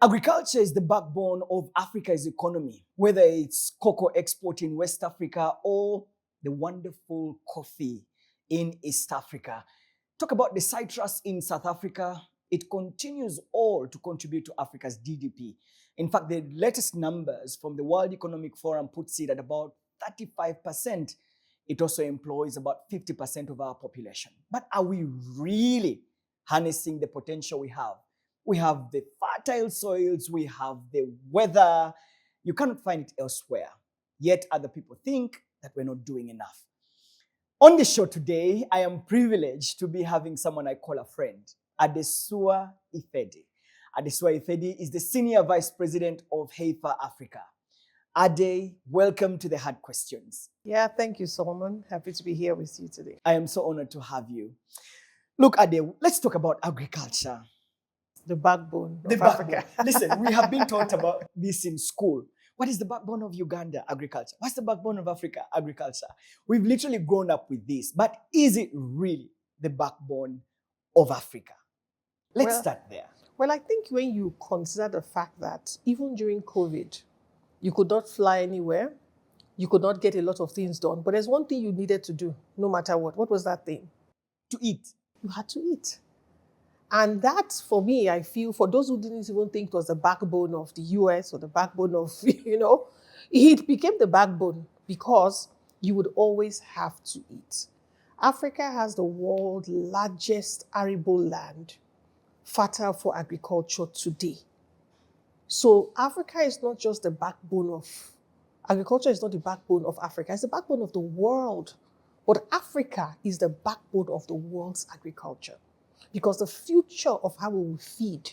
Agriculture is the backbone of Africa's economy, whether it's cocoa export in West Africa or the wonderful coffee in East Africa. Talk about the citrus in South Africa. It continues all to contribute to Africa's GDP. In fact, the latest numbers from the World Economic Forum puts it at about 35%. It also employs about 50% of our population. But are we really harnessing the potential we have? We have the fertile soils, we have the weather. You cannot find it elsewhere. Yet other people think that we're not doing enough. On the show today, I am privileged to be having someone I call a friend, Adesuwa Ifedi. Adesuwa Ifedi is the Senior Vice President of Heifer Africa. Ade, welcome to the Hard Questions. Yeah, thank you, Solomon. Happy to be here with you today. I am so honored to have you. Look, Ade, let's talk about agriculture. The backbone of Africa. Listen, we have been taught about this in school. What is the backbone of Uganda? Agriculture. What's the backbone of Africa? Agriculture. We've literally grown up with this. But is it really the backbone of Africa? Let's start there. Well, I think when you consider the fact that even during COVID, you could not fly anywhere, you could not get a lot of things done, but there's one thing you needed to do, no matter what. What was that thing? To eat. You had to eat. And that, for me, I feel, for those who didn't even think it was the backbone of the US or the backbone of, it became the backbone because you would always have to eat. Africa has the world's largest arable land, fertile for agriculture today. So Africa is not just the backbone of, agriculture is not the backbone of Africa, it's the backbone of the world. But Africa is the backbone of the world's agriculture. Because the future of how we will feed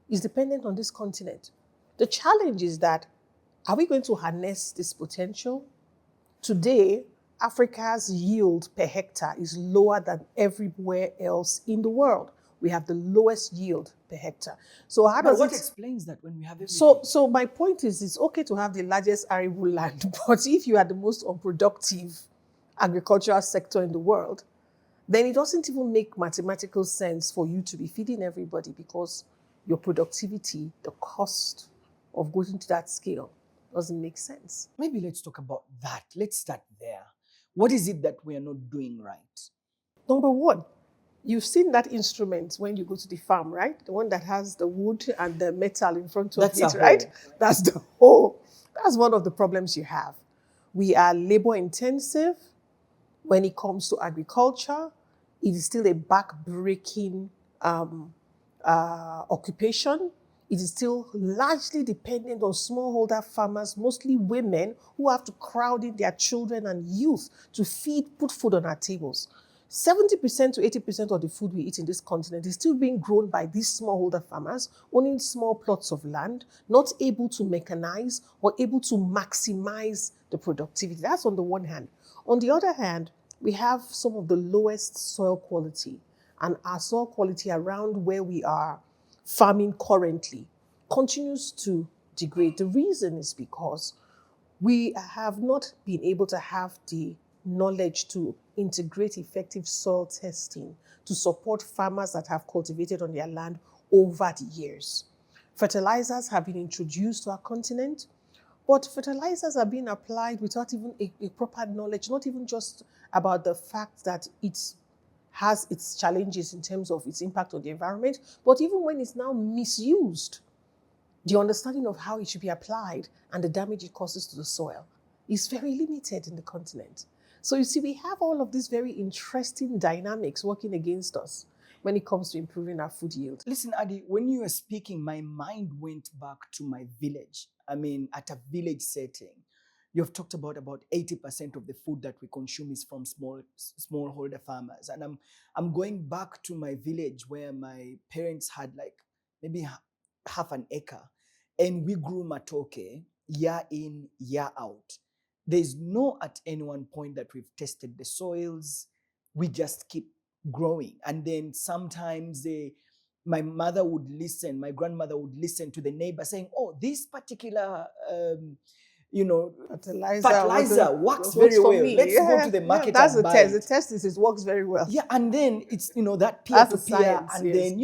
is dependent on this continent. The challenge is that, are we going to harness this potential? Today, Africa's yield per hectare is lower than everywhere else in the world. We have the lowest yield per hectare. So what explains that when we have everything? So my point is, it's okay to have the largest arable land, but if you are the most unproductive agricultural sector in the world, then it doesn't even make mathematical sense for you to be feeding everybody because your productivity, the cost of going to that scale doesn't make sense. Maybe let's talk about that. Let's start there. What is it that we are not doing right? Number one, you've seen that instrument when you go to the farm, right? The one that has the wood and the metal in front of it, right? That's the whole. That's one of the problems you have. We are labor intensive when it comes to agriculture. It is still a back-breaking occupation. It is still largely dependent on smallholder farmers, mostly women, who have to crowd in their children and youth to put food on our tables. 70% to 80% of the food we eat in this continent is still being grown by these smallholder farmers, owning small plots of land, not able to mechanize or able to maximize the productivity. That's on the one hand. On the other hand, we have some of the lowest soil quality, and our soil quality around where we are farming currently continues to degrade. The reason is because we have not been able to have the knowledge to integrate effective soil testing to support farmers that have cultivated on their land over the years. Fertilizers have been introduced to our continent, but fertilizers are being applied without even a proper knowledge, not even just about the fact that it has its challenges in terms of its impact on the environment, but even when it's now misused, the understanding of how it should be applied and the damage it causes to the soil is very limited in the continent. So you see, we have all of these very interesting dynamics working against us when it comes to improving our food yield. Listen, Adi, when you were speaking, my mind went back to my village. I mean, at a village setting, you've talked about 80% of the food that we consume is from smallholder farmers. And I'm going back to my village where my parents had like maybe half an acre, and we grew matoke year in, year out. There's no at any one point that we've tested the soils. We just keep growing. And then sometimes my grandmother would listen to the neighbor saying, oh, this particular fertilizer works very well. Let's go to the market that's and the buy test. it. The test is it works very well. Yeah, and then it's, that peer-to-peer, science, and yes. then,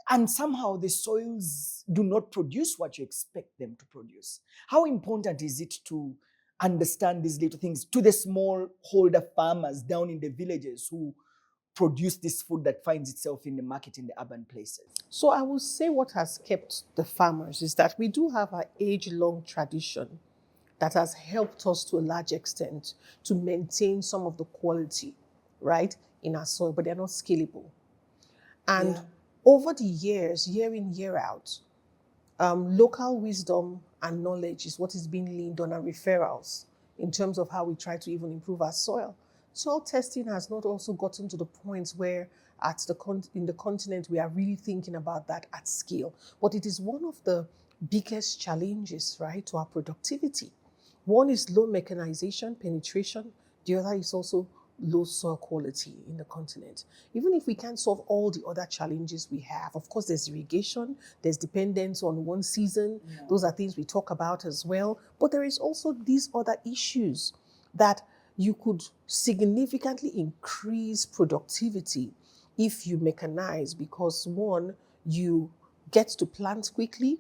And somehow the soils do not produce what you expect them to produce. How important is it to understand these little things to the smallholder farmers down in the villages who produce this food that finds itself in the market in the urban places? So I will say what has kept the farmers is that we do have an age-long tradition that has helped us to a large extent to maintain some of the quality, right, in our soil, but they're not scalable. And Yeah. over the years, year in, year out, local wisdom and knowledge is what is being leaned on, and referrals in terms of how we try to even improve our soil. Soil testing has not also gotten to the point where in the continent we are really thinking about that at scale. But it is one of the biggest challenges, right, to our productivity. One is low mechanization penetration. The other is also low soil quality in the continent. Even if we can't solve all the other challenges we have, of course, there's irrigation, there's dependence on one season. Yeah. Those are things we talk about as well. But there is also these other issues that you could significantly increase productivity if you mechanize, because one, you get to plant quickly,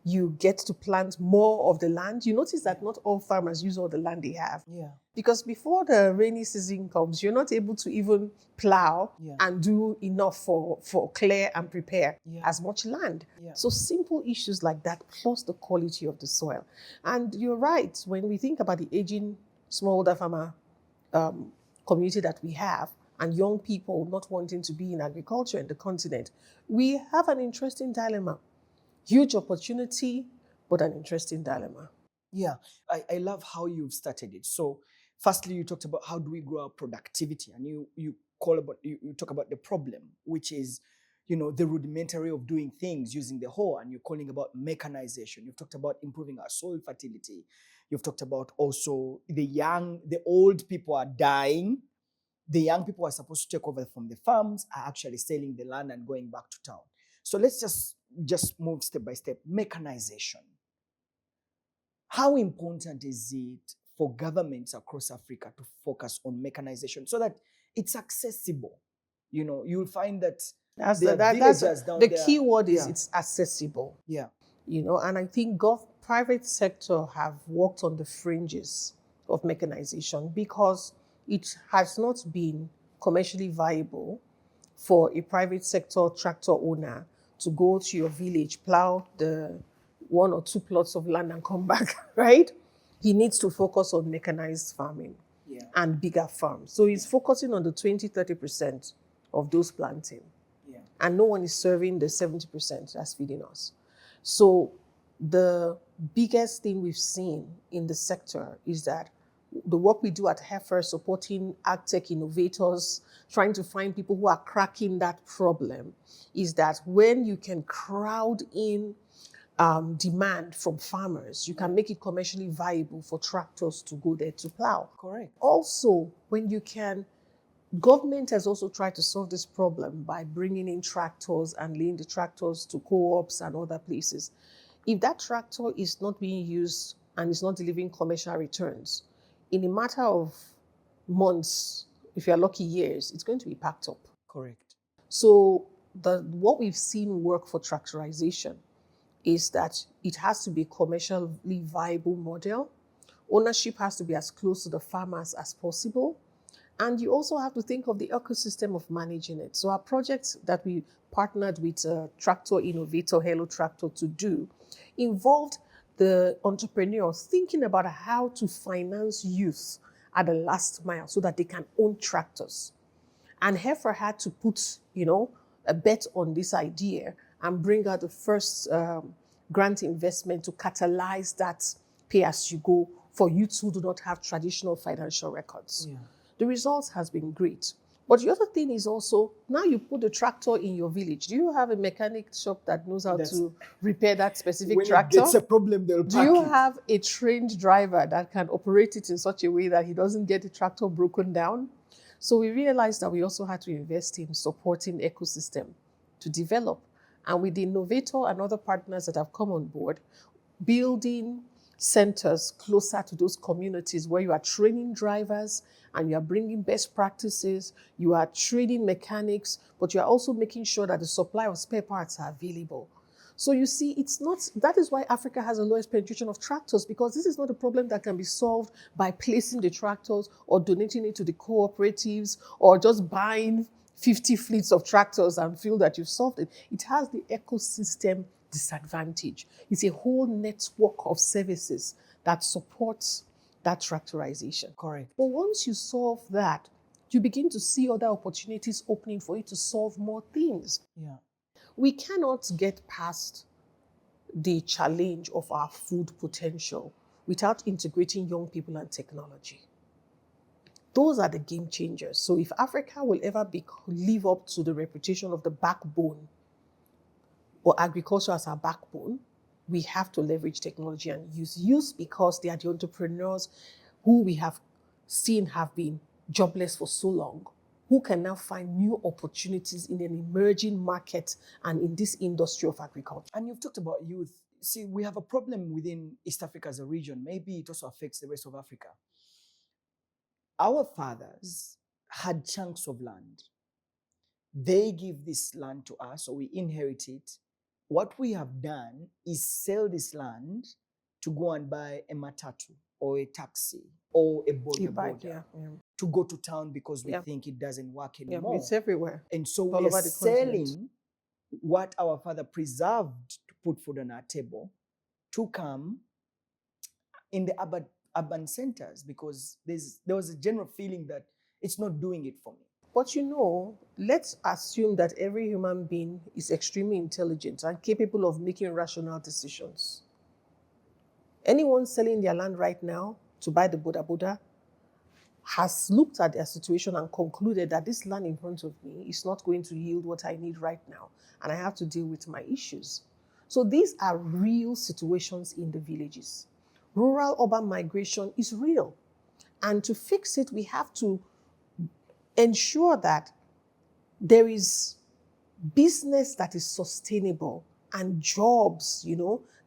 you get to plant more of the land. You notice that not all farmers use all the land they have. Yeah. Because before the rainy season comes, you're not able to even plow Yeah. and do enough for clear and prepare Yeah. as much land. Yeah. So simple issues like that, plus the quality of the soil. And you're right, when we think about the aging smallholder farmer community that we have, and young people not wanting to be in agriculture in the continent, we have an interesting dilemma. Huge opportunity, but an interesting dilemma. Yeah, I love how you've started it. So, firstly, you talked about how do we grow our productivity, and you talk about the problem, which is, the rudimentary of doing things using the hoe, and you're calling about mechanization. You've talked about improving our soil fertility. You've talked about also the old people are dying. The young people who are supposed to take over from the farms are actually selling the land and going back to town. So let's just move step by step. Mechanization. How important is it for governments across Africa to focus on mechanization so that it's accessible? You'll find that there are villagers down the there. key word is Yeah. it's accessible. Yeah. And I think private sector have worked on the fringes of mechanization because it has not been commercially viable for a private sector tractor owner to go to your village, plow the 1 or 2 plots of land and come back, right? He needs to focus on mechanized farming. Yeah. And bigger farms. So he's focusing on the 20-30% of those planting. Yeah. And no one is serving the 70% that's feeding us. So the biggest thing we've seen in the sector is that the work we do at Heifer, supporting agtech innovators, trying to find people who are cracking that problem, is that when you can crowd in demand from farmers, you can make it commercially viable for tractors to go there to plow. Correct. Also, government has also tried to solve this problem by bringing in tractors and laying the tractors to co-ops and other places. If that tractor is not being used and is not delivering commercial returns, in a matter of months, if you're lucky years, it's going to be packed up. Correct. So what we've seen work for tractorization is that it has to be a commercially viable model. Ownership has to be as close to the farmers as possible. And you also have to think of the ecosystem of managing it. So our project that we partnered with tractor innovator Hello Tractor to do involved the entrepreneurs thinking about how to finance youth at the last mile so that they can own tractors. And Heifer had to put, a bet on this idea and bring out the first grant investment to catalyze that pay-as-you-go for youths who do not have traditional financial records. Yeah. The results has been great. But the other thing is also, now you put the tractor in your village. Do you have a mechanic shop that knows how to repair that specific tractor? When it gets a problem, they'll Do pack you it. have a trained driver that can operate it in such a way that he doesn't get the tractor broken down? So we realized that we also had to invest in supporting ecosystem to develop. And with the innovator and other partners that have come on board, building centers closer to those communities where you are training drivers and you are bringing best practices, you are training mechanics, but you are also making sure that the supply of spare parts are available. So you see, it's not, that is why Africa has the lowest penetration of tractors, because this is not a problem that can be solved by placing the tractors or donating it to the cooperatives or just buying 50 fleets of tractors and feel that you've solved it. It has the ecosystem disadvantage. It's a whole network of services that supports that tractorization. Correct. But once you solve that, you begin to see other opportunities opening for you to solve more things. Yeah. We cannot get past the challenge of our food potential without integrating young people and technology. Those are the game changers. So if Africa will ever live up to the reputation of the backbone or agriculture as our backbone, we have to leverage technology and use because they are the entrepreneurs who we have seen have been jobless for so long, who can now find new opportunities in an emerging market and in this industry of agriculture. And you've talked about youth. See, we have a problem within East Africa as a region. Maybe it also affects the rest of Africa. Our fathers had chunks of land. They give this land to us, or we inherit it. What we have done is sell this land to go and buy a matatu or a taxi or a boda to go to town because we think it doesn't work anymore. It's everywhere. And so all we are over the selling continent. what our father preserved to put food on our table to come in the urban centers, because there was a general feeling that it's not doing it for me. But you know, let's assume that every human being is extremely intelligent and capable of making rational decisions. Anyone selling their land right now to buy the boda has looked at their situation and concluded that this land in front of me is not going to yield what I need right now, and I have to deal with my issues. So these are real situations in the villages. Rural-urban migration is real. And to fix it, we have to ensure that there is business that is sustainable and jobs,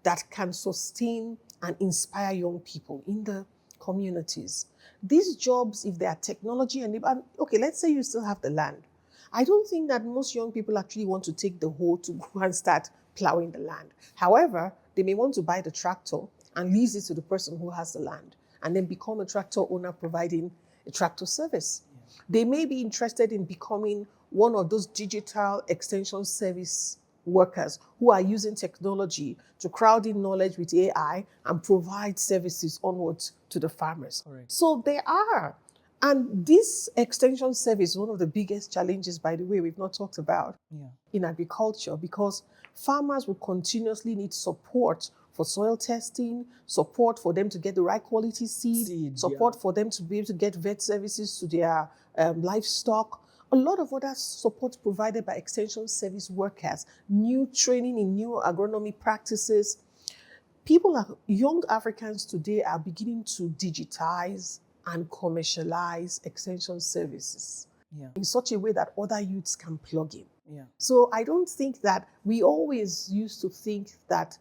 that can sustain and inspire young people in the communities. These jobs, if they are technology enabled, okay, let's say you still have the land. I don't think that most young people actually want to take the hoe to go and start plowing the land. However, they may want to buy the tractor and lease it to the person who has the land and then become a tractor owner providing a tractor service. They may be interested in becoming one of those digital extension service workers who are using technology to crowd in knowledge with AI and provide services onwards to the farmers. Correct. So they are. And this extension service is one of the biggest challenges, by the way, we've not talked about in agriculture, because farmers will continuously need support for soil testing, support for them to get the right quality seed, support for them to be able to get vet services to their livestock. A lot of other support provided by extension service workers, new training in new agronomy practices. Young Africans today are beginning to digitize and commercialize extension services in such a way that other youths can plug in. So I don't think that we always used to think that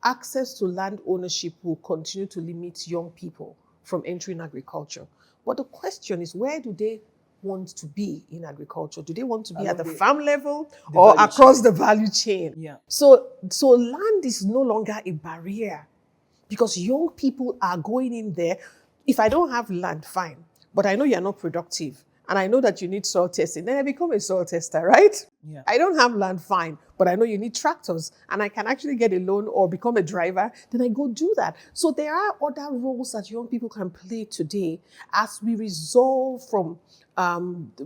access to land ownership will continue to limit young people from entering agriculture. But the question is, where do they want to be in agriculture? Do they want to be at the farm level or across the value chain? So land is no longer a barrier, because young people are going in there. If I don't have land, fine, but I know you're not productive, and I know that you need soil testing, then I become a soil tester, right? I don't have land, fine, but I know you need tractors, and I can actually get a loan or become a driver, then I go do that. So there are other roles that young people can play today as we resolve from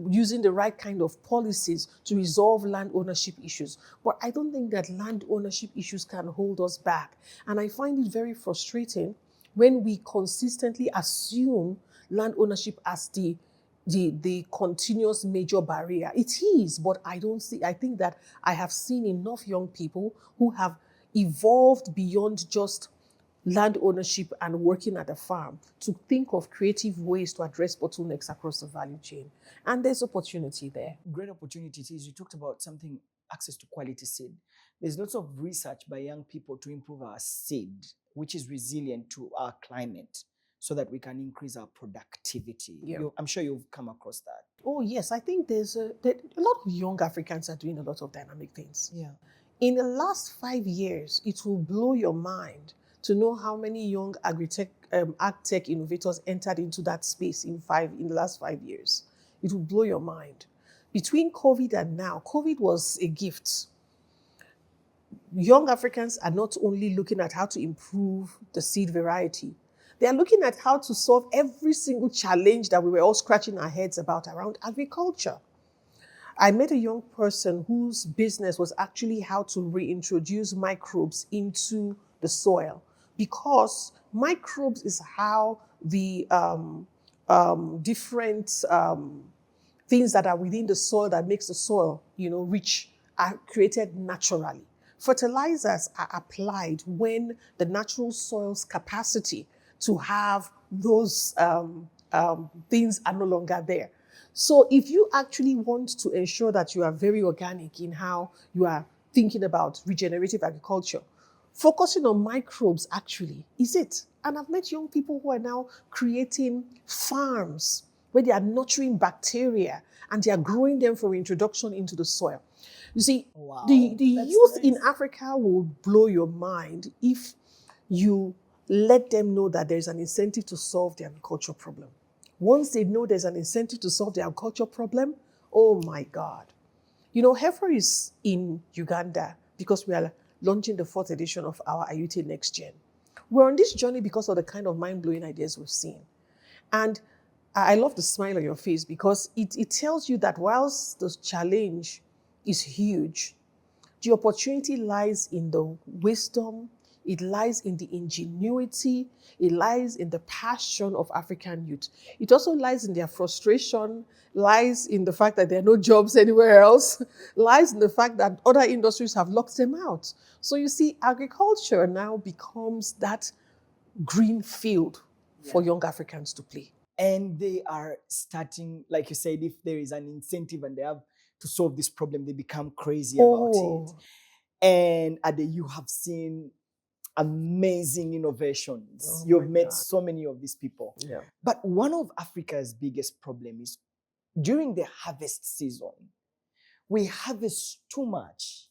using the right kind of policies to resolve land ownership issues. But I don't think that land ownership issues can hold us back. And I find it very frustrating when we consistently assume land ownership as the continuous major barrier. It is, but I think that I have seen enough young people who have evolved beyond just land ownership and working at a farm to think of creative ways to address bottlenecks across the value chain. And there's opportunity there. Great opportunities. You talked about something access to quality seed. There's lots of research by young people to improve our seed, which is resilient to our climate, so that we can increase our productivity. Yeah. I'm sure you've come across that. Oh, yes. I think there's a lot of young Africans are doing a lot of dynamic things. Yeah. In the last 5 years, it will blow your mind to know how many young ag-tech innovators entered into that space in the last 5 years. It will blow your mind. Between COVID and now, COVID was a gift. Young Africans are not only looking at how to improve the seed variety, they are looking at how to solve every single challenge that we were all scratching our heads about around agriculture. I met a young person whose business was actually how to reintroduce microbes into the soil, because microbes is how the different things that are within the soil that makes the soil, rich, are created naturally. Fertilizers are applied when the natural soil's capacity to have those things are no longer there. So if you actually want to ensure that you are very organic in how you are thinking about regenerative agriculture, focusing on microbes actually is it. And I've met young people who are now creating farms where they are nurturing bacteria and they are growing them for introduction into the soil. You see, Wow, the that's youth nice. in Africa will blow your mind if you let them know that there's an incentive to solve the agriculture problem. Once they know there's an incentive to solve the agriculture problem, oh my God. Heifer is in Uganda because we are launching the 4th edition of our Ayute Next Gen. We're on this journey because of the kind of mind-blowing ideas we've seen. And I love the smile on your face, because it tells you that whilst the challenge is huge, the opportunity lies in the wisdom, it lies in the ingenuity, it lies in the passion of African youth. It also lies in their frustration, lies in the fact that there are no jobs anywhere else, lies in the fact that other industries have locked them out. So you see, agriculture now becomes that green field for young Africans to play. And they are starting, like you said, if there is an incentive and they have to solve this problem, they become crazy about it. And you have seen amazing innovations. Oh You've my met God. so many of these people. Yeah. But one of Africa's biggest problem is during the harvest season, we harvest too much.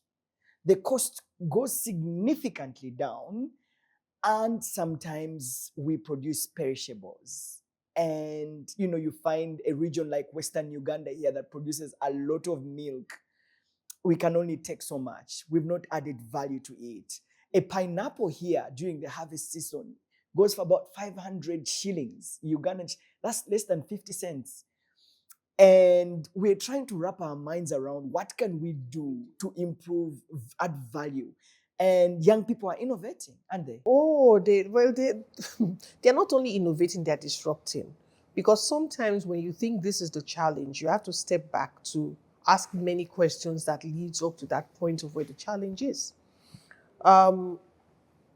The cost goes significantly down, and sometimes we produce perishables. And you find a region like Western Uganda here that produces a lot of milk. We can only take so much. We've not added value to it. A pineapple here during the harvest season goes for about 500 shillings. Ugandan, that's less than 50 cents. And we're trying to wrap our minds around what can we do to improve, add value. And young people are innovating, aren't they? Oh, they're not only innovating, they're disrupting. Because sometimes when you think this is the challenge, you have to step back to ask many questions that leads up to that point of where the challenge is.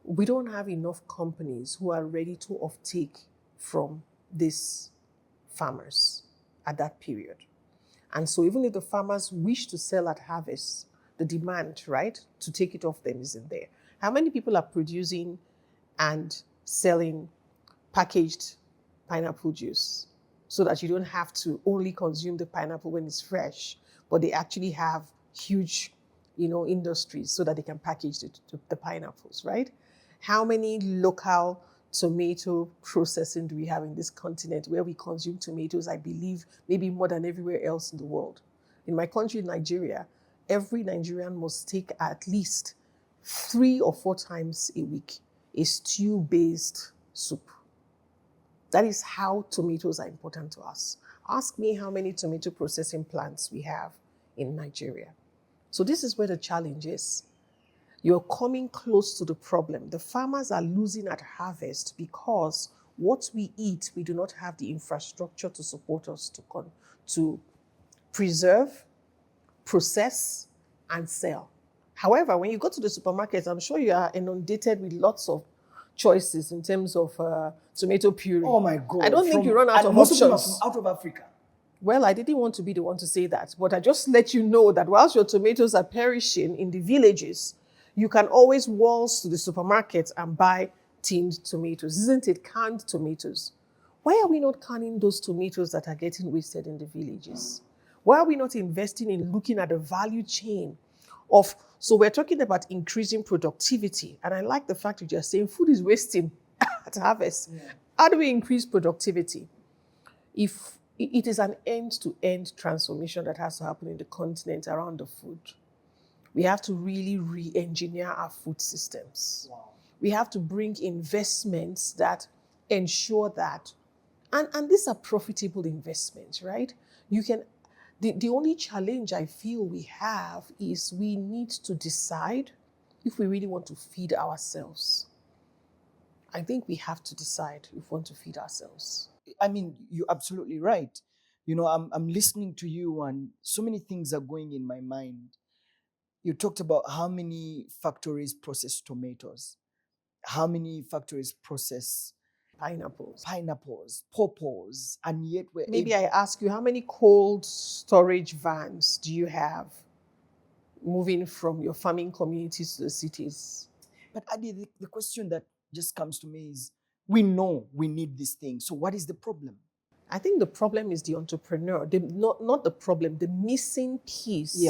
We don't have enough companies who are ready to offtake from these farmers at that period. And so even if the farmers wish to sell at harvest, the demand, right, to take it off them isn't there. How many people are producing and selling packaged pineapple juice so that you don't have to only consume the pineapple when it's fresh, but they actually have huge, industries so that they can package the pineapples, right? How many local tomato processing do we have in this continent where we consume tomatoes, I believe, maybe more than everywhere else in the world? In my country, Nigeria, every Nigerian must take at least 3 or 4 times a week a stew-based soup. That is how tomatoes are important to us. Ask me how many tomato processing plants we have in Nigeria. So this is where the challenge is. You're coming close to the problem. The farmers are losing at harvest because what we eat, we do not have the infrastructure to support us to preserve, process, and sell. However, when you go to the supermarket, I'm sure you are inundated with lots of choices in terms of tomato puree. Oh my God. I don't think you run out and of most options. of them are from out of Africa. Well, I didn't want to be the one to say that, but I just let you know that whilst your tomatoes are perishing in the villages, you can always waltz to the supermarket and buy tinned tomatoes. Isn't it canned tomatoes? Why are we not canning those tomatoes that are getting wasted in the villages? Why are we not investing in looking at the value chain of, so we're talking about increasing productivity. And I like the fact that you're saying food is wasting at harvest. Yeah. How do we increase productivity? If it is an end-to-end transformation that has to happen in the continent around the food. We have to really re-engineer our food systems. Wow. We have to bring investments that ensure that, and these are profitable investments, right? You can, the only challenge I feel we have is we need to decide if we really want to feed ourselves. I think we have to decide if we want to feed ourselves. I mean, you're absolutely right. I'm listening to you and so many things are going in my mind. You talked about how many factories process tomatoes, how many factories process pineapples, pawpaws, and yet Maybe I ask you, how many cold storage vans do you have moving from your farming communities to the cities? But Adi, the question that just comes to me is, we know we need this thing. So what is the problem? I think the problem is the entrepreneur. Not the problem. The missing piece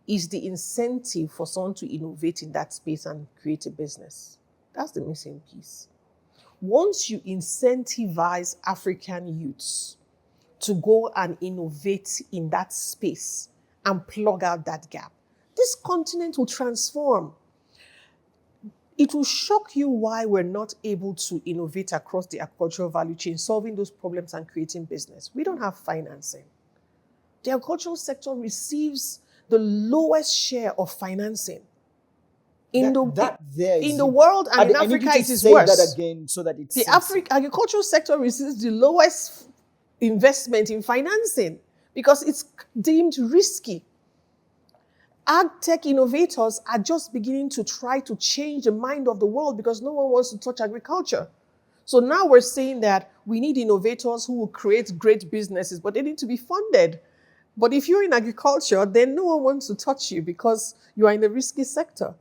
is the incentive for someone to innovate in that space and create a business. That's the missing piece. Once you incentivize African youths to go and innovate in that space and plug out that gap, this continent will transform. It will shock you why we're not able to innovate across the agricultural value chain, solving those problems and creating business. We don't have financing. The agricultural sector receives the lowest share of financing. In the world and in Africa, it is worse. That again so that it's the agricultural sector receives the lowest investment in financing because it's deemed risky. Ag tech innovators are just beginning to try to change the mind of the world because no one wants to touch agriculture. So now we're saying that we need innovators who will create great businesses, but they need to be funded. But if you're in agriculture, then no one wants to touch you because you are in a risky sector.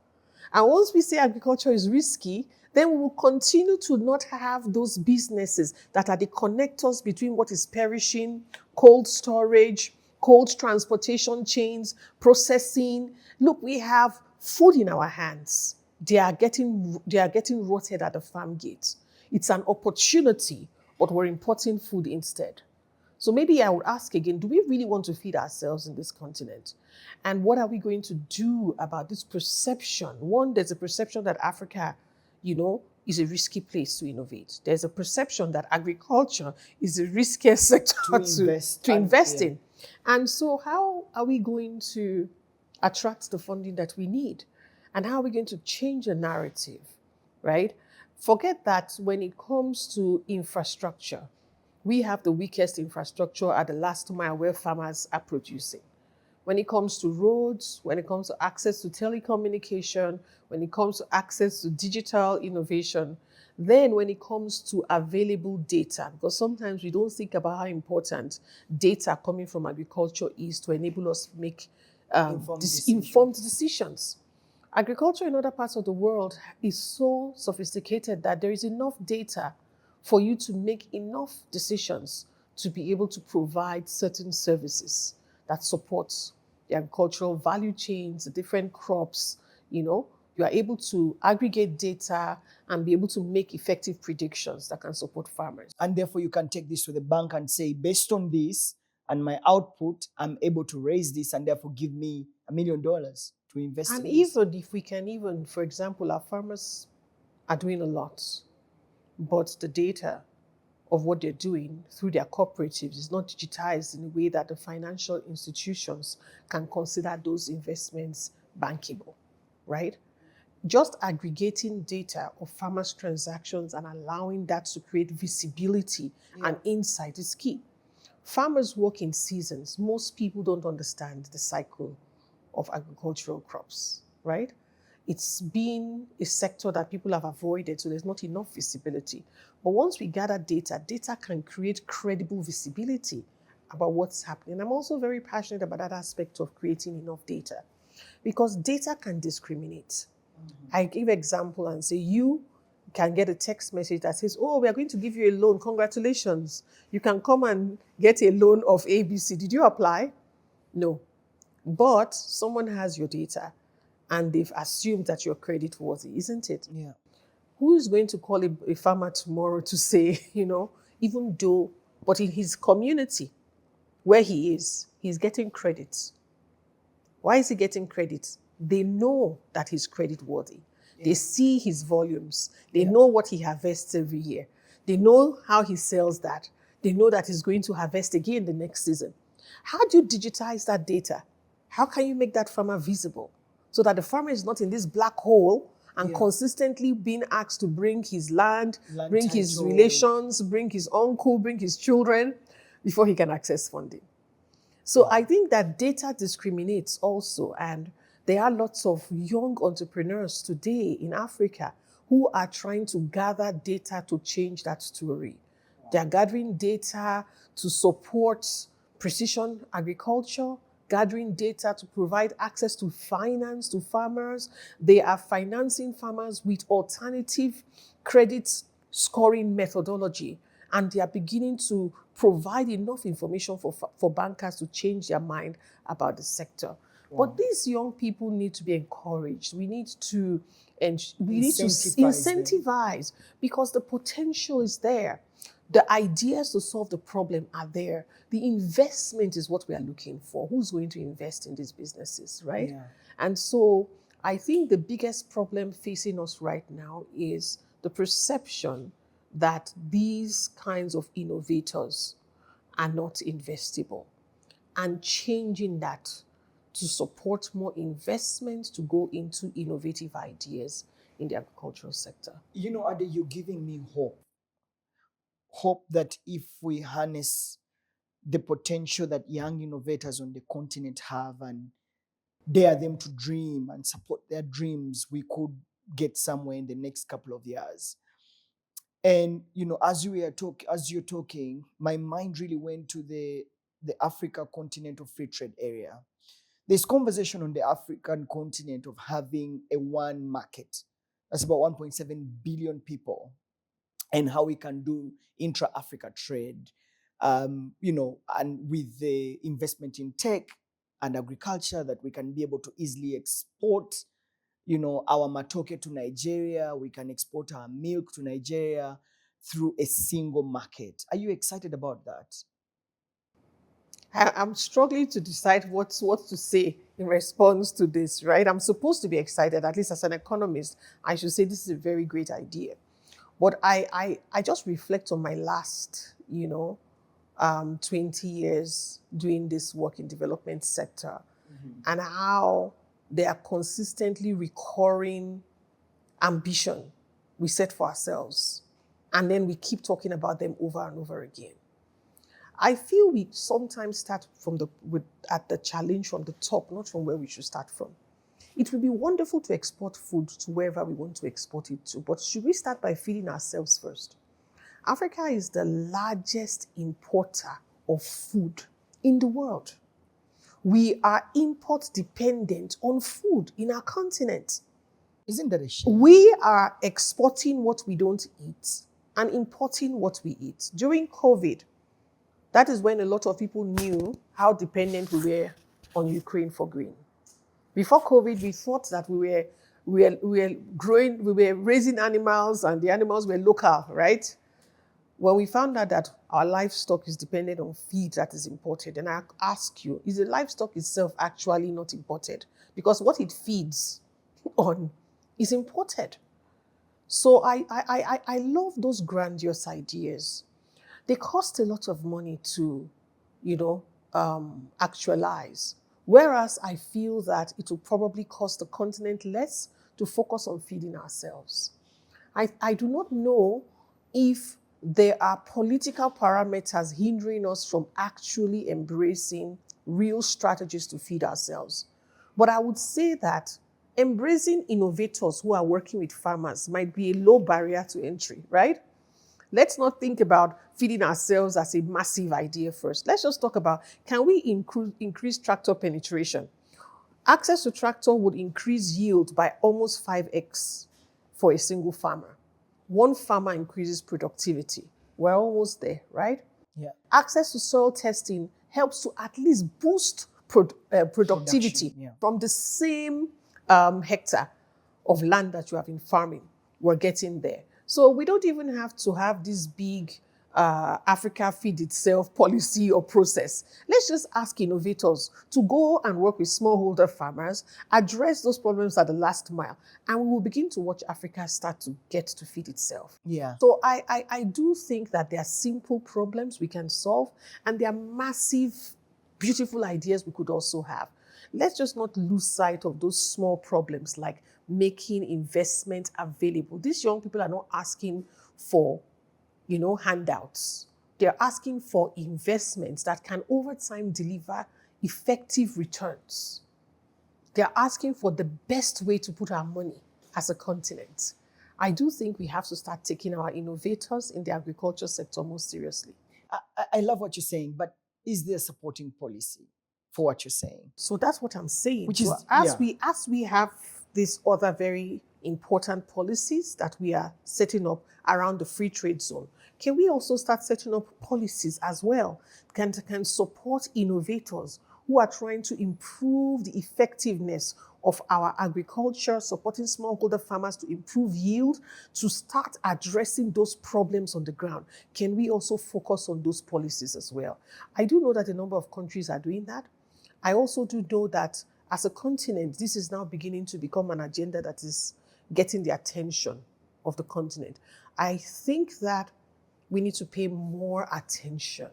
And once we say agriculture is risky, then we will continue to not have those businesses that are the connectors between what is perishing, cold storage, cold transportation chains, processing. Look, we have food in our hands. They are getting rotted at the farm gate. It's an opportunity, but we're importing food instead. So maybe I would ask again, do we really want to feed ourselves in this continent? And what are we going to do about this perception? One, there's a perception that Africa, is a risky place to innovate. There's a perception that agriculture is a riskier sector to invest in. And so how are we going to attract the funding that we need? And how are we going to change the narrative, right? Forget that when it comes to infrastructure, we have the weakest infrastructure at the last mile where farmers are producing. When it comes to roads, when it comes to access to telecommunication, when it comes to access to digital innovation, then when it comes to available data, because sometimes we don't think about how important data coming from agriculture is to enable us make informed decisions. Agriculture in other parts of the world is so sophisticated that there is enough data for you to make enough decisions to be able to provide certain services that support the agricultural value chains, the different crops. You are able to aggregate data and be able to make effective predictions that can support farmers. And therefore, you can take this to the bank and say, based on this and my output, I'm able to raise this and therefore give me $1 million to invest in. And even if we can for example, our farmers are doing a lot, but the data of what they're doing through their cooperatives is not digitized in a way that the financial institutions can consider those investments bankable, right? Just aggregating data of farmers' transactions and allowing that to create visibility and insight is key. Farmers work in seasons. Most people don't understand the cycle of agricultural crops, right? It's been a sector that people have avoided, so there's not enough visibility. But once we gather data can create credible visibility about what's happening. I'm also very passionate about that aspect of creating enough data, because data can discriminate. I give example and say, you can get a text message that says, oh, we are going to give you a loan. Congratulations. You can come and get a loan of ABC. Did you apply? No. But someone has your data and they've assumed that you're credit worthy, isn't it? Yeah. Who is going to call a farmer tomorrow to say, even though, but in his community where he is, he's getting credit. Why is he getting credit? They know that he's credit worthy. Yeah. They see his volumes. They know what he harvests every year. They know how he sells that. They know that he's going to harvest again the next season. How do you digitize that data? How can you make that farmer visible so that the farmer is not in this black hole and consistently being asked to bring his land bring title, his relations, bring his uncle, bring his children before he can access funding? So I think that data discriminates also, and there are lots of young entrepreneurs today in Africa who are trying to gather data to change that story. They are gathering data to support precision agriculture, gathering data to provide access to finance to farmers. They are financing farmers with alternative credit scoring methodology, and they are beginning to provide enough information for bankers to change their mind about the sector. Wow. But these young people need to be encouraged. We need to incentivize because the potential is there. The ideas to solve the problem are there. The investment is what we are looking for. Who's going to invest in these businesses, right? Yeah. And so I think the biggest problem facing us right now is the perception that these kinds of innovators are not investable, and changing that to support more investment to go into innovative ideas in the agricultural sector. Ade, you're giving me hope. Hope that if we harness the potential that young innovators on the continent have and dare them to dream and support their dreams, we could get somewhere in the next couple of years. And as you're talking, my mind really went to the Africa Continental Free Trade Area. There's conversation on the African continent of having a one market. That's about 1.7 billion people, and how we can do intra-Africa trade, and with the investment in tech and agriculture, that we can be able to easily export our matoke to Nigeria. We can export our milk to Nigeria through a single market. Are you excited about that? I'm struggling to decide what to say in response to this, right? I'm supposed to be excited, at least as an economist. I should say this is a very great idea. But I just reflect on my last, 20 years doing this work in development sector, and how there are consistently recurring ambition we set for ourselves. And then we keep talking about them over and over again. I feel we sometimes start at the challenge from the top, not from where we should start from. It would be wonderful to export food to wherever we want to export it to, but should we start by feeding ourselves first? Africa is the largest importer of food in the world. We are import dependent on food in our continent. Isn't that a shame? We are exporting what we don't eat and importing what we eat. During COVID, that is when a lot of people knew how dependent we were on Ukraine for grain. Before COVID, we thought that we were raising animals and the animals were local, right? When we found out that our livestock is dependent on feed that is imported, and I ask you, is the livestock itself actually not imported? Because what it feeds on is imported. So I love those grandiose ideas. They cost a lot of money to, actualize. Whereas I feel that it will probably cost the continent less to focus on feeding ourselves. I do not know if there are political parameters hindering us from actually embracing real strategies to feed ourselves. But I would say that embracing innovators who are working with farmers might be a low barrier to entry, right? Let's not think about feeding ourselves as a massive idea first. Let's just talk about, can we increase tractor penetration? Access to tractor would increase yield by almost 5x for a single farmer. One farmer increases productivity. We're almost there, right? Yeah. Access to soil testing helps to at least boost productivity Production, yeah. from the same hectare of land that you have been farming. We're getting there. So we don't even have to have this big Africa feed itself policy or process. Let's just ask innovators to go and work with smallholder farmers, address those problems at the last mile, and we will begin to watch Africa start to get to feed itself. Yeah. So I do think that there are simple problems we can solve, and there are massive, beautiful ideas we could also have. Let's just not lose sight of those small problems like making investment available. These young people are not asking for, handouts. They're asking for investments that can over time deliver effective returns. They're asking for the best way to put our money as a continent. I do think we have to start taking our innovators in the agriculture sector more seriously. I love what you're saying, but is there supporting policy for what you're saying? So that's what I'm saying. Which is, so as we have these other very important policies that we are setting up around the free trade zone, can we also start setting up policies as well can support innovators who are trying to improve the effectiveness of our agriculture, supporting smallholder farmers to improve yield, to start addressing those problems on the ground? Can we also focus on those policies as well? I do know that a number of countries are doing that. I also do know that as a continent, this is now beginning to become an agenda that is getting the attention of the continent. I think that we need to pay more attention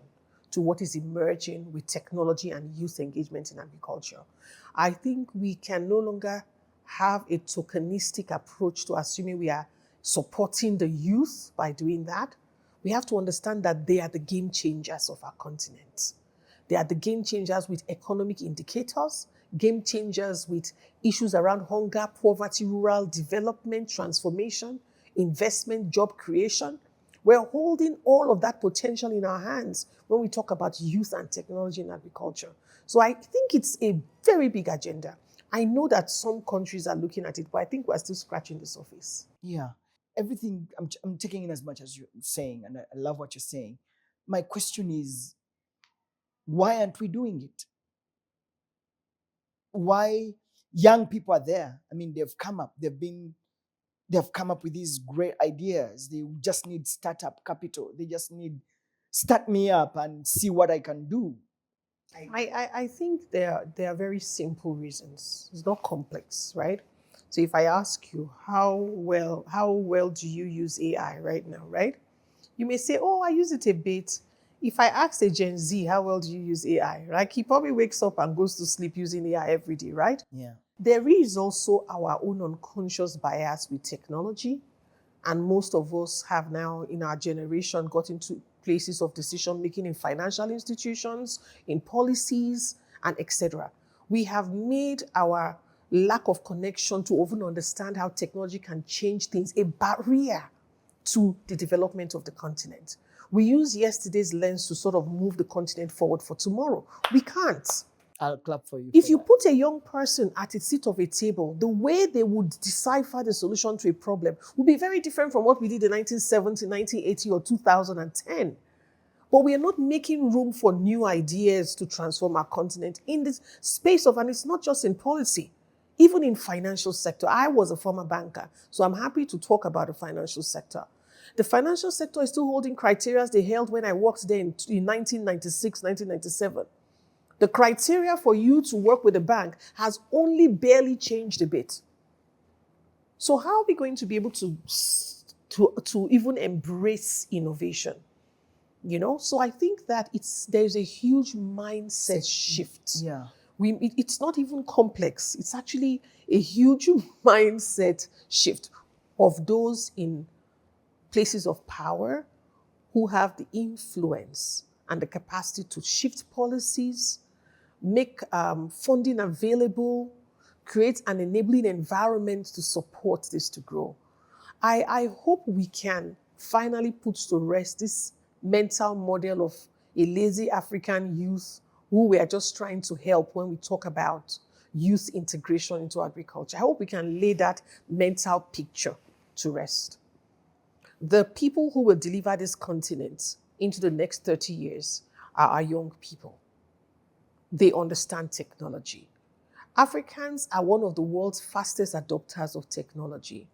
to what is emerging with technology and youth engagement in agriculture. I think we can no longer have a tokenistic approach to assuming we are supporting the youth by doing that. We have to understand that they are the game changers of our continent. They are the game changers with economic indicators, game changers with issues around hunger, poverty, rural development, transformation, investment, job creation. We're holding all of that potential in our hands when we talk about youth and technology in agriculture. So I think it's a very big agenda. I know that some countries are looking at it, but I think we're still scratching the surface. Yeah. Everything, I'm taking in as much as you're saying, and I love what you're saying. My question is, why aren't we doing it? Why young people are there? I mean, they've come up with these great ideas. They just need startup capital. They just need start me up and see what I can do. I think there are very simple reasons. It's not complex, right? So if I ask you how well do you use AI right now, right? You may say, oh, I use it a bit. If I ask a Gen Z, how well do you use AI, right? He probably wakes up and goes to sleep using AI every day, right? Yeah. There is also our own unconscious bias with technology. And most of us have now in our generation got into places of decision making in financial institutions, in policies, and etc. We have made our lack of connection to even understand how technology can change things a barrier to the development of the continent. We use yesterday's lens to sort of move the continent forward for tomorrow. We can't. I'll clap for you. If you put a young person at a seat of a table, the way they would decipher the solution to a problem would be very different from what we did in 1970, 1980, or 2010. But we are not making room for new ideas to transform our continent in this space of, and it's not just in policy, even in financial sector. I was a former banker, so I'm happy to talk about the financial sector. The financial sector is still holding criteria they held when I worked there in 1996, 1997. The criteria for you to work with a bank has only barely changed a bit. So how are we going to be able to even embrace innovation? So I think that there's a huge mindset shift. Yeah. It's not even complex. It's actually a huge mindset shift of those in places of power who have the influence and the capacity to shift policies, make funding available, create an enabling environment to support this to grow. I hope we can finally puts to rest this mental model of a lazy African youth who we are just trying to help when we talk about youth integration into agriculture. I hope we can lay that mental picture to rest. The people who will deliver this continent into the next 30 years are our young people. They understand technology. Africans are one of the world's fastest adopters of technology.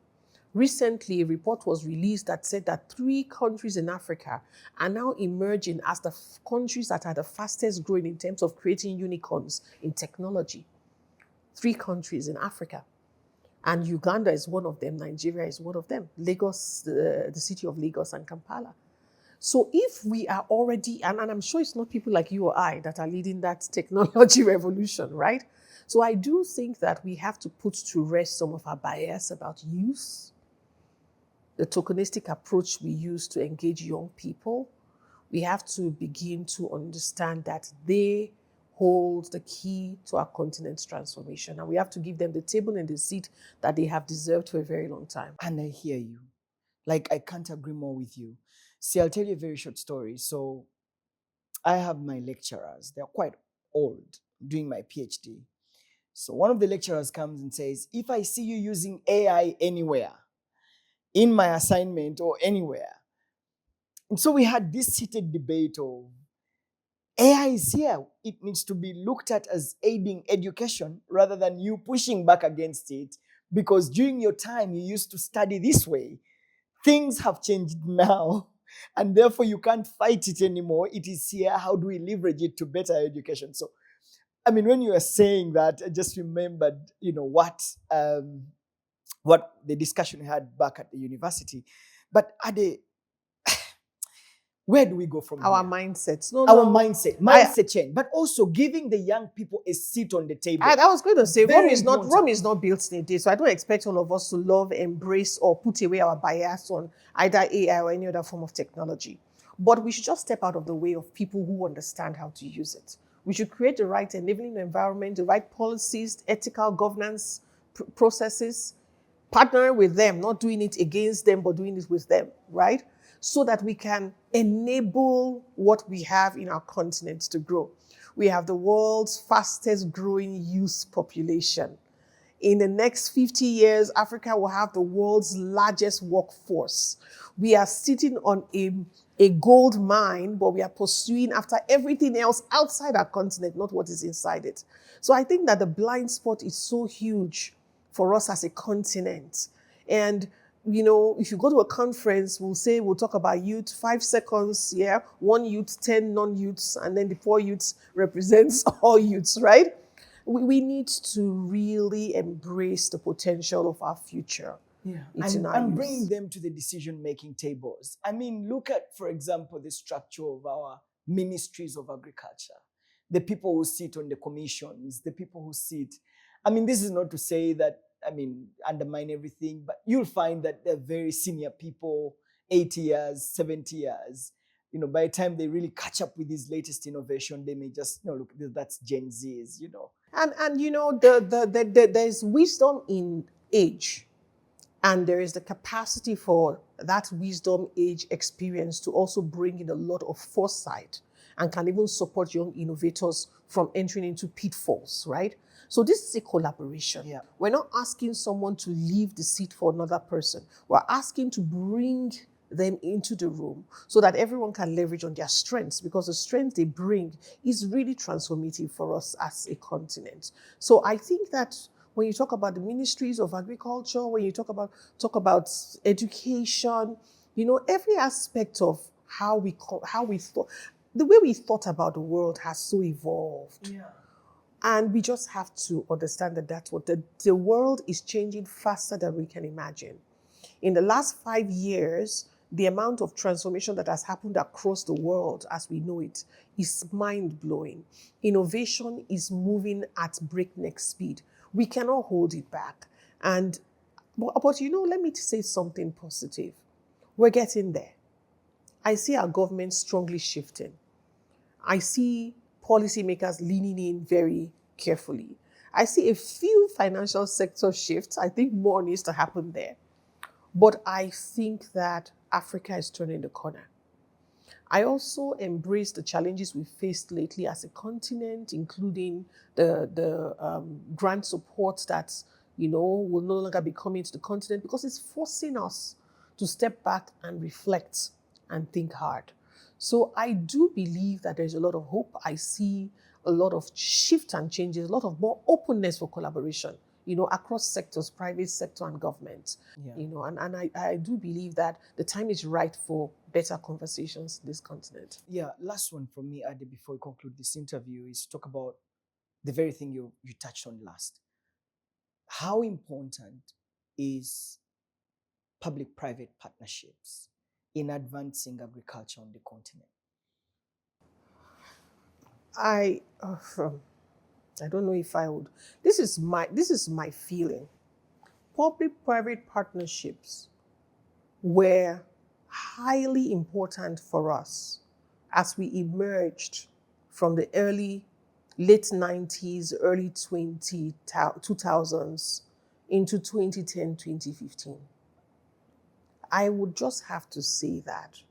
Recently, a report was released that said that 3 countries in Africa are now emerging as the countries that are the fastest growing in terms of creating unicorns in technology. 3 countries in Africa. And Uganda is one of them, Nigeria is one of them, Lagos, the city of Lagos and Kampala. So if we are already, and I'm sure it's not people like you or I that are leading that technology revolution, right? So I do think that we have to put to rest some of our bias about youth, the tokenistic approach we use to engage young people. We have to begin to understand that they hold the key to our continent's transformation. And we have to give them the table and the seat that they have deserved for a very long time. And I hear you. Like, I can't agree more with you. See, I'll tell you a very short story. So I have my lecturers. They're quite old, doing my PhD. So one of the lecturers comes and says, if I see you using AI anywhere, in my assignment or anywhere. And so we had this heated debate of AI is here. It needs to be looked at as aiding education rather than you pushing back against it, because during your time you used to study this way. Things have changed now, and therefore you can't fight it anymore. It is here. How do we leverage it to better education? So, I mean, when you were saying that, I just remembered, what the discussion we had back at the university. But where do we go from Our here? mindsets. Our mindset change, but also giving the young people a seat on the table. I was going to say, Very Rome is not built in a day. So I don't expect all of us to love, embrace, or put away our bias on either AI or any other form of technology. But we should just step out of the way of people who understand how to use it. We should create the right enabling environment, the right policies, ethical governance processes, partnering with them, not doing it against them, but doing it with them, right? So that we can enable what we have in our continent to grow. We have the world's fastest growing youth population. In the next 50 years, Africa will have the world's largest workforce. We are sitting on a gold mine, but we are pursuing after everything else outside our continent, not what is inside it. So I think that the blind spot is so huge for us as a continent. And if you go to a conference, we'll talk about youth, 5 seconds, yeah, 1 youth, 10 non-youths, and then the 4 youths represents all youths, right? We need to really embrace the potential of our future. Yeah, and bringing them to the decision-making tables. I mean, look at, for example, the structure of our ministries of agriculture. The people who sit on the commissions, the people who sit. I mean, this is not to say that, undermine everything, but you'll find that they're very senior people, 80 years, 70 years. By the time they really catch up with this latest innovation, they may just, look, that's Gen Zs, And there's wisdom in age. And there is the capacity for that wisdom, age, experience to also bring in a lot of foresight and can even support young innovators from entering into pitfalls, right? So this is a collaboration. Yeah. We're not asking someone to leave the seat for another person. We're asking to bring them into the room so that everyone can leverage on their strengths, because the strength they bring is really transformative for us as a continent. So I think that when you talk about the ministries of agriculture, when you talk about education, every aspect of how we thought, the way we thought about the world has so evolved. Yeah. And we just have to understand that that's what the world is changing faster than we can imagine. In the last 5 years, the amount of transformation that has happened across the world as we know it is mind-blowing. Innovation is moving at breakneck speed. We cannot hold it back. But let me say something positive. We're getting there. I see our government strongly shifting. I see policymakers leaning in very carefully. I see a few financial sector shifts. I think more needs to happen there. But I think that Africa is turning the corner. I also embrace the challenges we faced lately as a continent, including the grant support that will no longer be coming to the continent, because it's forcing us to step back and reflect and think hard. So I do believe that there's a lot of hope. I see a lot of shift and changes, a lot of more openness for collaboration, across sectors, private sector and government. Yeah. And I do believe that the time is right for better conversations in this continent. Yeah, last one from me, Ade, before we conclude this interview, is talk about the very thing you touched on last. How important is public-private partnerships in advancing agriculture on the continent? I don't know if I would. This is my feeling. Public-private partnerships were highly important for us as we emerged from the late 90s, early 2000s into 2010, 2015. I would just have to say that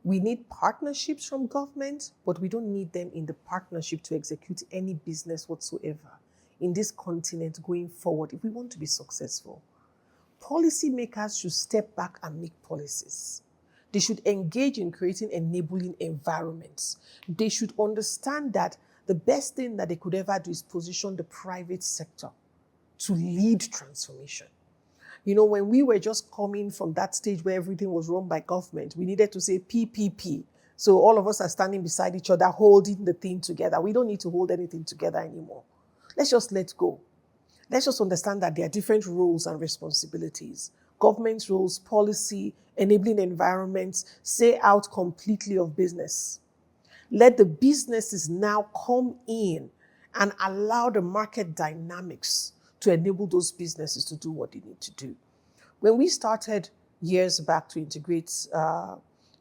we need partnerships from government, but we don't need them in the partnership to execute any business whatsoever in this continent going forward if we want to be successful. Policymakers should step back and make policies. They should engage in creating enabling environments. They should understand that the best thing that they could ever do is position the private sector to lead transformation. When we were just coming from that stage where everything was run by government, we needed to say PPP. So all of us are standing beside each other, holding the thing together. We don't need to hold anything together anymore. Let's just let go. Let's just understand that there are different roles and responsibilities. Government's roles, policy, enabling environments, say out completely of business. Let the businesses now come in and allow the market dynamics to enable those businesses to do what they need to do. When we started years back to integrate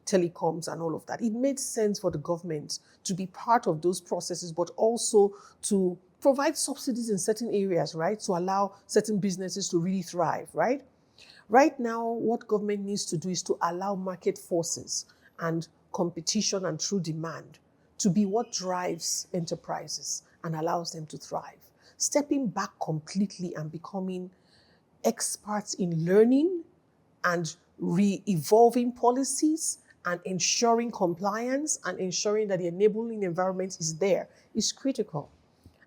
telecoms and all of that, it made sense for the government to be part of those processes, but also to provide subsidies in certain areas, right? To allow certain businesses to really thrive, right? Right now, what government needs to do is to allow market forces and competition and true demand to be what drives enterprises and allows them to thrive. Stepping back completely and becoming experts in learning and re-evolving policies and ensuring compliance and ensuring that the enabling environment is there is critical.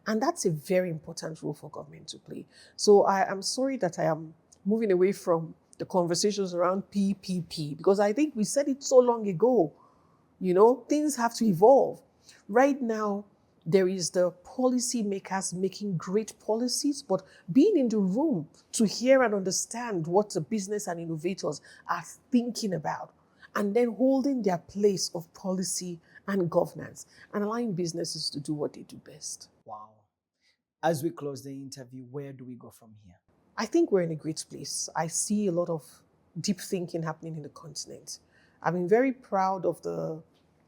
And that's a very important role for government to play. So I am sorry that I am moving away from the conversations around PPP, because I think we said it so long ago. Things have to evolve. Right now, there is the policy makers making great policies, but being in the room to hear and understand what the business and innovators are thinking about, and then holding their place of policy and governance and allowing businesses to do what they do best. Wow. As we close the interview, where do we go from here? I think we're in a great place. I see a lot of deep thinking happening in the continent. I've been very proud of the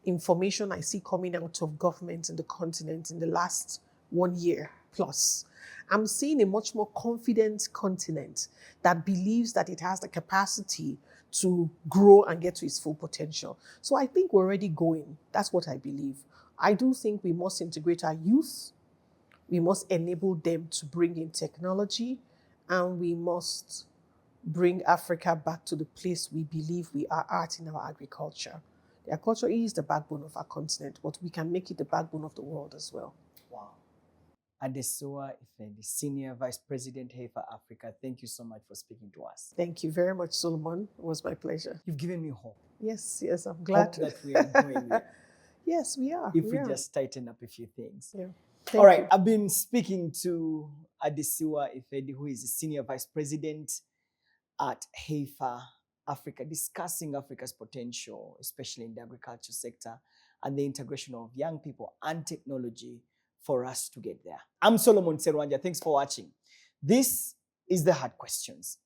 information I see coming out of government in the continent in the last 1 year plus. I'm seeing a much more confident continent that believes that it has the capacity to grow and get to its full potential. So I think we're already going. That's what I believe. I do think we must integrate our youth. We must enable them to bring in technology, and we must bring Africa back to the place we believe we are at in our agriculture. The agriculture is the backbone of our continent, but we can make it the backbone of the world as well. Wow. Adesuwa Ifedi, Senior Vice President, Heifer Africa, thank you so much for speaking to us. Thank you very much, Solomon. It was my pleasure. You've given me hope. Yes, I'm glad. Hope that we are going there. Yes, we are. If we just tighten up a few things. Yeah. All right, I've been speaking to Adesuwa Ifedi, who is the Senior Vice President at Heifer Africa, discussing Africa's potential, especially in the agriculture sector, and the integration of young people and technology for us to get there. I'm Solomon Serwanja. Thanks for watching. This is The Hard Questions.